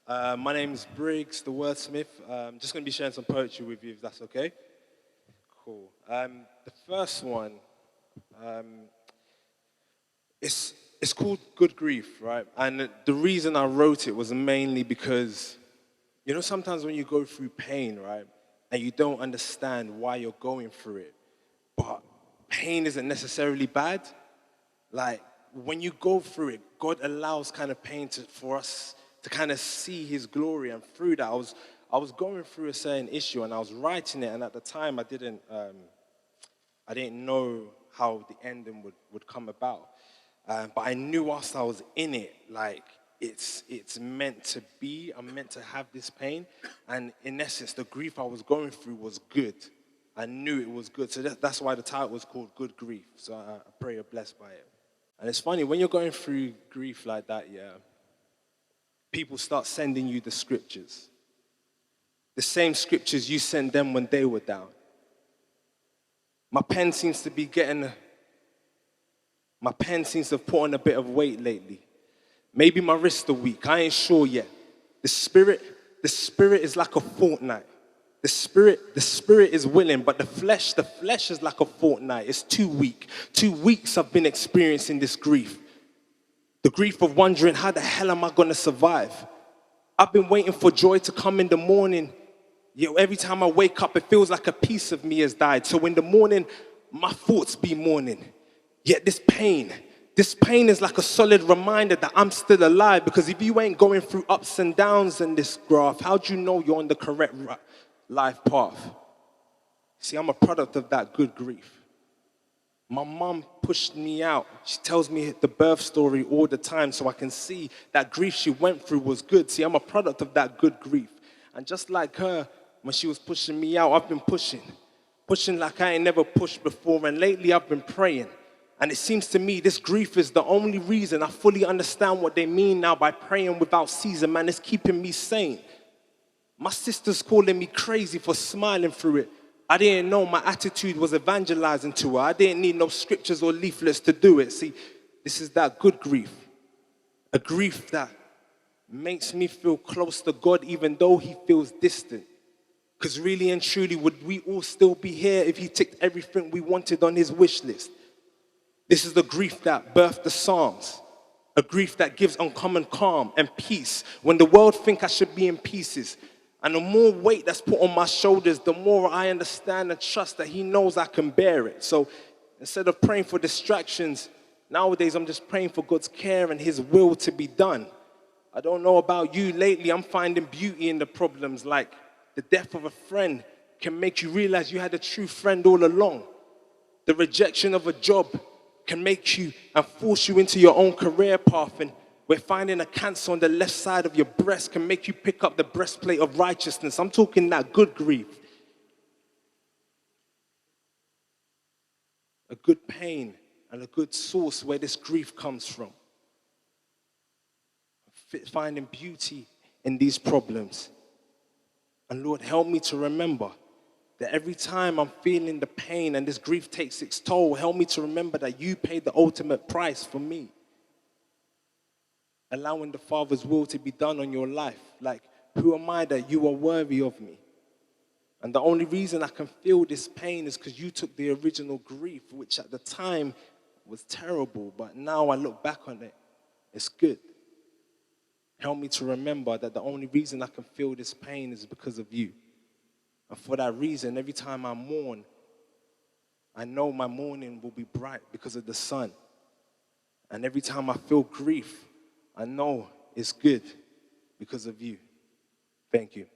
My name's Briggs, the wordsmith. I'm just going to be sharing some poetry with you, if that's okay. Cool. The first one, um, it's called Good Grief, right? And the reason I wrote it was mainly because, sometimes when you go through pain, right, and you don't understand why you're going through it, but pain isn't necessarily bad. Like, when you go through it, God allows kind of pain for us to kind of see his glory. And through that, I was going through a certain issue and I was writing it. And at the time, I didn't know how the ending would come about. But I knew whilst I was in it, like, it's meant to be. I'm meant to have this pain. And in essence, the grief I was going through was good. I knew it was good. So that's why the title was called Good Grief. So I pray you're blessed by it. And it's funny, when you're going through grief like that, yeah, people start sending you the scriptures. The same scriptures you sent them when they were down. My pen seems to have put on a bit of weight lately. Maybe my wrists are weak, I ain't sure yet. The spirit is like a fortnight. The spirit is willing, but the flesh is like a fortnight. It's too weak. 2 weeks I've been experiencing this grief. The grief of wondering, how the hell am I going to survive? I've been waiting for joy to come in the morning. Every time I wake up, it feels like a piece of me has died. So in the morning, my thoughts be mourning. Yet this pain is like a solid reminder that I'm still alive. Because if you ain't going through ups and downs in this graph, how do you know you're on the correct life path? See, I'm a product of that good grief. My mom pushed me out. She tells me the birth story all the time so I can see that grief she went through was good. See, I'm a product of that good grief. And just like her, when she was pushing me out, I've been pushing like I ain't never pushed before. And lately I've been praying. And it seems to me this grief is the only reason I fully understand what they mean now by praying without ceasing. Man, it's keeping me sane. My sister's calling me crazy for smiling through it. I didn't know my attitude was evangelizing to her. I didn't need no scriptures or leaflets to do it. See, this is that good grief. A grief that makes me feel close to God even though he feels distant. Because really and truly, would we all still be here if he ticked everything we wanted on his wish list? This is the grief that birthed the Psalms. A grief that gives uncommon calm and peace when the world think I should be in pieces. And the more weight that's put on my shoulders, the more I understand and trust that he knows I can bear it. So instead of praying for distractions, nowadays I'm just praying for God's care and his will to be done. I don't know about you, lately I'm finding beauty in the problems, like the death of a friend can make you realize you had a true friend all along. The rejection of a job can make you and force you into your own career path, and where finding a cancer on the left side of your breast can make you pick up the breastplate of righteousness. I'm talking that good grief. A good pain and a good source where this grief comes from. Finding beauty in these problems. And Lord, help me to remember that every time I'm feeling the pain and this grief takes its toll, help me to remember that you paid the ultimate price for me. Allowing the Father's will to be done on your life. Like, who am I that you are worthy of me? And the only reason I can feel this pain is because you took the original grief, which at the time was terrible, but now I look back on it, it's good. Help me to remember that the only reason I can feel this pain is because of you. And for that reason, every time I mourn, I know my mourning will be bright because of the sun. And every time I feel grief, I know it's good because of you. Thank you.